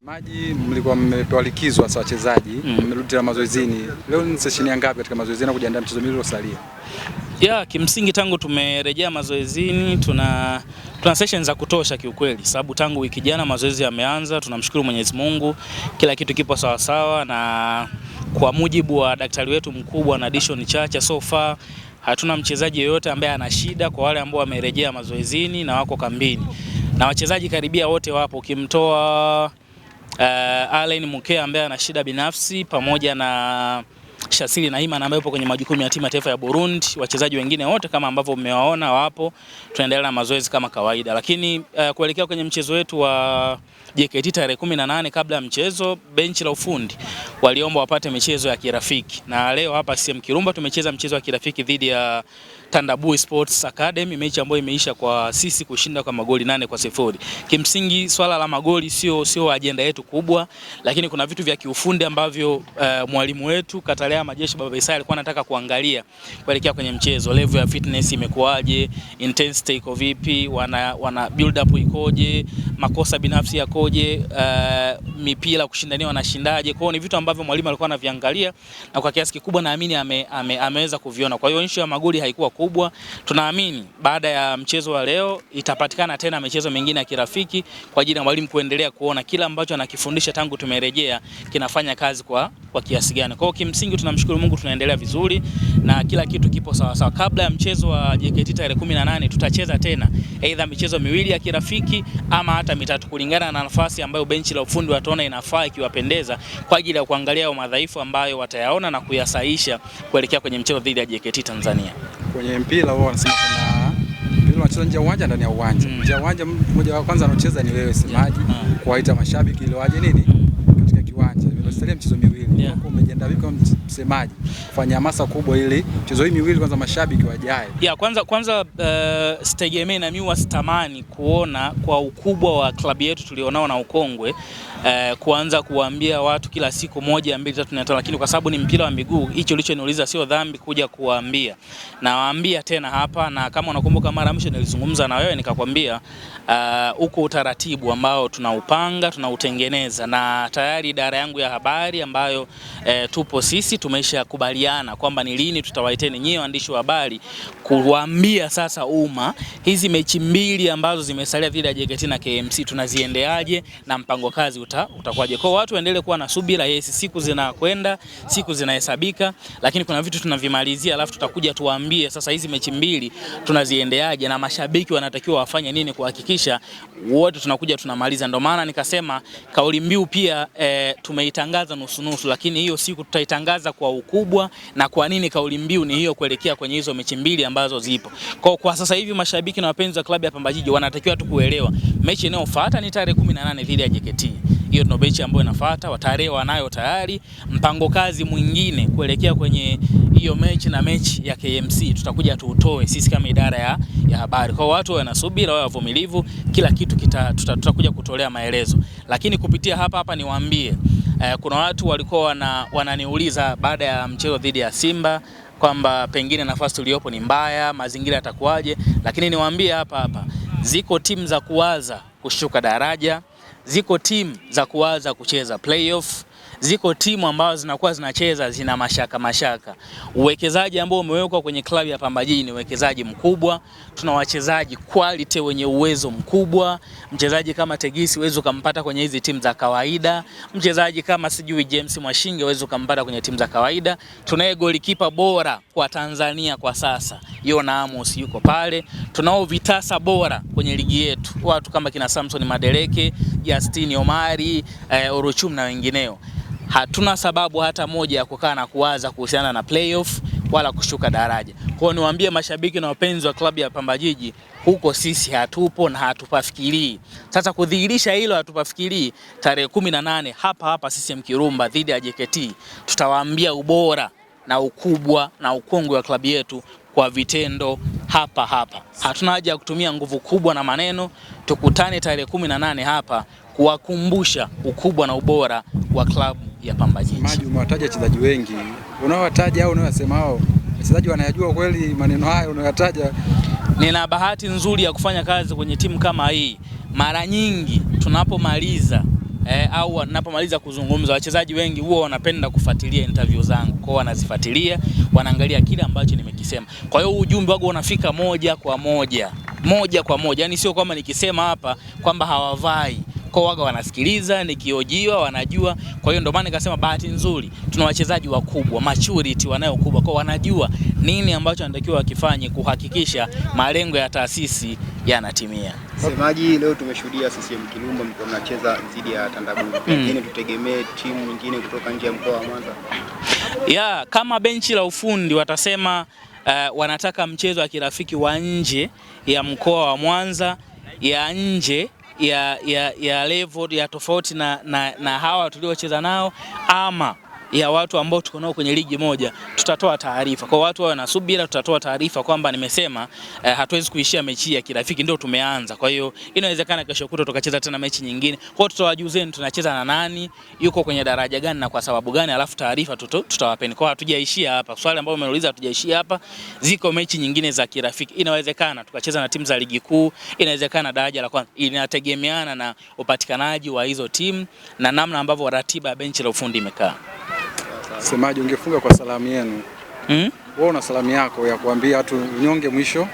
Maji mlikuwa mmepewa likizo hasa wachezaji, mmerudi tena mazoezini. Leo ni session ya ngapi katika mazoezi na kujiandaa mchezo miwili uliosalia? Kimsingi tangu tumerejea mazoezini tuna sessions za kutosha kiukweli, sababu tangu wiki jana mazoezi yameanza. Tunamshukuru Mwenyezi Mungu, kila kitu kipo sawa sawa, na kwa mujibu wa daktari wetu mkubwa na Dishon Chacha, so far hatuna mchezaji yoyote ambaye ana shida kwa wale ambao wamerejea mazoezini na wako kambini. Na wachezaji karibia wote wapo, ukimtoa Allen Mukea ambaye ana shida binafsi pamoja na Shasili na Iman ambaye yupo kwenye majukumu ya timu ya taifa ya Burundi. Wachezaji wengine wote kama ambavyo mmewaona wapo, tunaendelea na mazoezi kama kawaida. Lakini kuelekea kwenye mchezo wetu wa JKT tarehe 18, kabla ya mchezo benchi la ufundi waliomba wapate michezo ya kirafiki, na leo hapa CCM Kirumba tumecheza mchezo wa kirafiki dhidi ya Tandabui Sports Academy, mechi ambayo imeisha kwa sisi kushinda kwa magoli 8-0. Kimsingi swala la magoli sio ajenda yetu kubwa, lakini kuna vitu vya kiufundi ambavyo mwalimu wetu Katalea Majeshi Baba Isaya alikuwa anataka kuangalia kuelekea kwenye mchezo. Level ya fitness imekuaje, intensity iko vipi, wana build up ikoje, makosa binafsi yakoje, mipira kushindania wanashindaje. Kwa hiyo ni vitu ambavyo mwalimu alikuwa anaviangalia, na kwa kiasi kikubwa naamini ameweza kuviona. Kwa hiyo issue ya magoli haikuwa kubwa. Tunaamini baada ya mchezo wa leo itapatikana tena michezo mingine ya kirafiki kwa ajili ya mwalimu kuendelea kuona kila ambacho anakifundisha tangu tumerejea kinafanya kazi kwa kiasi gani. Kwa hiyo kimsingi tunamshukuru Mungu, tunaendelea vizuri na kila kitu kipo sawa sawa. Kabla ya mchezo wa JKT tarehe 18 tutacheza tena aidha michezo miwili ya kirafiki ama hata mitatu kulingana na nafasi ambayo benchi la ufundi wataona inafaa ikiwapendeza, kwa ajili ya kuangalia madhaifu ambayo watayaona na kuyasahihisha kuelekea kwenye mchezo dhidi ya JKT Tanzania. Kwenye mpira wao wanasema kuna mpira unacheza nje ya uwanja ndani ya uwanja. Nje ya uwanja mmoja wa kwanza anacheza ni wewe Semaji, kuwaita mashabiki ili waje nini katika kiwanja. Ndio mchezo miwili. Kwa umejiandaa vipi kama Semaji kufanya hamasa kubwa ili mchezo hii miwili kwanza mashabiki wajae? Kwanza sitegemee na mimi wasitamani kuona kwa ukubwa wa klabu yetu tulionao na ukongwe kuanza kuwaambia watu kila siku 1 2 3 4 5, lakini kwa sababu ni mpira wa miguu, hicho ulichoniuliza sio dhambi kuja kuwaambia. Nawaambia tena hapa, na kama unakumbuka mara mwisho nilizungumza na wewe nikakwambia uko utaratibu ambao tunaupanga, tunautengeneza, na tayari idara yangu ya habari ambayo tupo sisi tumesha kubaliana kwamba ni lini tutawaiteni nyie waandishi wa habari kuwaambia sasa umma hizi mechi mbili ambazo zimesalia dhidi ya JKT na KMC tunaziendeaje na mpango kazi utakuwaje. Kwa watu waendelee kuwa na subira. Yes, siku zinakwenda, siku zinahesabika, lakini kuna vitu tunavimalizia, alafu tutakuja tuwaambie sasa hizi mechi mbili tunaziendeaje na mashabiki wanatakiwa wafanye nini kuhakikisha wote tunakuja tunamaliza. Ndio maana nikasema kauli mbiu pia tumeitangaza nusu, lakini hiyo siku tutaitangaza kwa ukubwa na kwa nini kauli mbiu ni hiyo kuelekea kwenye hizo mechi mbili ambazo zipo. Kwa sasa hivi mashabiki na wapenzi wa klabu ya Pamba Jiji wanatakiwa tu kuelewa mechi inayofuata ni tarehe 18 dhidi ya JKT. Hiyo ndio mechi ambayo inafuata, watarehe wanayo tayari. Mpango kazi mwingine kuelekea kwenye hiyo mechi na mechi ya KMC tutakuja tuutoe sisi kama idara ya habari. Kwa watu wana subira, wao wavumilivu, kila kitu tutakuja kutolea maelezo. Lakini kupitia hapa niwaambie, kuna watu walikuwa wananiuliza baada ya mchezo dhidi ya Simba kwamba pengine nafasi tuliyopo ni mbaya, mazingira yatakuwaje, lakini niwaambie hapa ziko timu za kuwaza kushuka daraja, ziko timu za kuwaza kucheza playoff, ziko timu ambazo zinakuwa zinacheza zina mashaka. Uwekezaji ambao umewekwa kwenye klabu ya Pamba Jiji ni uwekezaji mkubwa. Tuna wachezaji quality wenye uwezo mkubwa. Mchezaji kama Tegisi uwezo kumpata kwenye hizi timu za kawaida. Mchezaji kama James Mwashinge uwezo kumpata kwenye timu za kawaida. Tunaye golikipa bora kwa Tanzania kwa sasa, Yona Amos yuko pale. Tunao vitasa bora kwenye ligi yetu, watu kama kina Samson Madeleke, Justin Omari, Orochum na wengineo. Hatuna sababu hata moja ya kukaa na kuwaza kuhusiana na playoff wala kushuka daraja. Kwa hiyo niwaambie mashabiki na wapenzi wa klabu ya Pamba Jiji, huko sisi hatupo na hatupafikirii. Sasa kudhihirisha hilo hatupafikirii, tarehe 18 hapa CCM Kirumba dhidi ya JKT tutawaambia ubora na ukubwa na ukongwe wa klabu yetu kwa vitendo hapa. Hatuna haja ya kutumia nguvu kubwa na maneno. Tukutane tarehe 18 hapa kuwakumbusha ukubwa na ubora wa klabu ya Pamba Jiji. Maji, umewataja wachezaji wengi. Unawataja au unawasema hao wachezaji wanayajua kweli maneno haya unayataja? Nina bahati nzuri ya kufanya kazi kwenye timu kama hii. Mara nyingi tunapomaliza au wanapomaliza kuzungumza, wachezaji wengi huwa wanapenda kufuatilia interview zangu. Kwa wanazifuatilia, wanaangalia kile ambacho nimekisema. Kwa hiyo ujumbe wangu unafika moja kwa moja. Yani sio kwamba nikisema hapa kwamba hawavai. Kwa waga wanasikiliza, nikiojiwa wanajua. Kwa hiyo ndio maana nikasema bahati nzuri tuna wachezaji wakubwa, maturity wanayo kubwa, kwa wanajua nini ambacho anatakiwa wakifanye kuhakikisha malengo ya taasisi yanatimia. Semaji, leo tumeshuhudia CCM Kirumba mko mnacheza dhidi ya Tandaburi. Pengine tutegemee timu nyingine kutoka nje ya mkoa wa Mwanza? Kama benchi la ufundi watasema wanataka mchezo wa kirafiki wa nje ya mkoa wa Mwanza, ya nje ya level ya tofauti na hawa tuliocheza nao, ama ya watu ambao tuko nao kwenye ligi moja, tutatoa taarifa. Kwa watu wao na subira, tutatoa taarifa kwamba nimesema hatuwezi kuishia mechi ya kirafiki, ndio tumeanza. Kwa hiyo inawezekana kesho kutwa tukacheza tena mechi nyingine. Kwa hiyo tutawajuzeni tunacheza na nani, yuko kwenye daraja gani na kwa sababu gani, alafu taarifa tutawapeni. Kwa hatujaishia hapa. Swali ambalo umeuliza, hatujaishia hapa. Ziko mechi nyingine za kirafiki. Inawezekana tukacheza na timu za ligi kuu, inawezekana daraja la kwanza. Inategemeana na upatikanaji wa hizo timu na namna ambavyo ratiba ya benchi la ufundi imekaa. Semaji, ungefunga kwa salamu yenu. Wewe una salamu yako ya kuambia watu unyonge mwisho?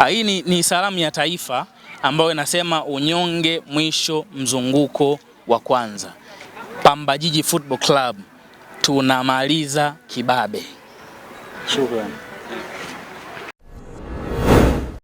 Hii ni salamu ya taifa ambayo inasema unyonge mwisho mzunguko wa kwanza. Pamba Jiji Football Club tunamaliza kibabe. Shukrani.